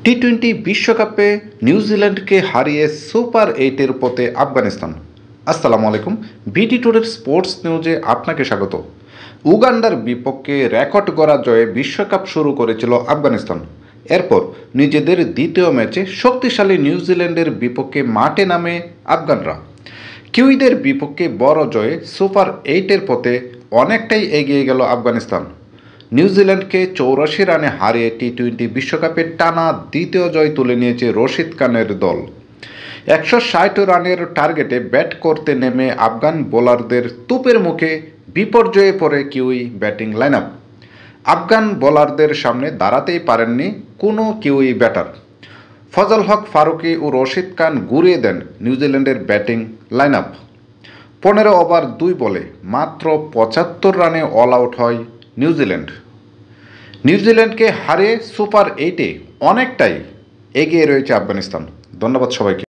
টি-20 বিশ্বকাপে নিউজিল্যান্ডকে হারিয়ে সুপার এইটের পথে আফগানিস্তান। আসসালামু আলাইকুম, বিটি টুডের স্পোর্টস নিউজে আপনাকে স্বাগত। উগান্ডার বিপক্ষে রেকর্ড গড়া জয়ে বিশ্বকাপ শুরু করেছিল আফগানিস্তান। এরপর নিজেদের দ্বিতীয় ম্যাচে শক্তিশালী নিউজিল্যান্ডের বিপক্ষে মাঠে নামে আফগানরা। কিউইদের বিপক্ষে বড় জয়ে সুপার এইটের পথে অনেকটাই এগিয়ে গেল আফগানিস্তান। নিউজিল্যান্ডকে 84 রানে হারিয়ে টি-20 বিশ্বকাপে টানা দ্বিতীয় জয় তুলে নিয়েছে রশিদ খানের দল। 160 রানের টার্গেটে ব্যাট করতে নেমে আফগান বোলারদের তোপের মুখে বিপর্যয়ে পড়ে কিউই ব্যাটিং লাইনআপ। আফগান বোলারদের সামনে দাঁড়াতেই পারেননি কোনো কিউই ব্যাটার। ফজল হক ফারুকী ও রশিদ খান গুঁড়িয়ে দেন নিউজিল্যান্ডের ব্যাটিং লাইনআপ। 15 ওভার 2 বলে মাত্র 75 রানে অল আউট হয় নিউজিল্যান্ডকে হারিয়ে সুপার এইটে অনেকটাই এগিয়ে রয়েছে আফগানিস্তান। ধন্যবাদ সবাইকে।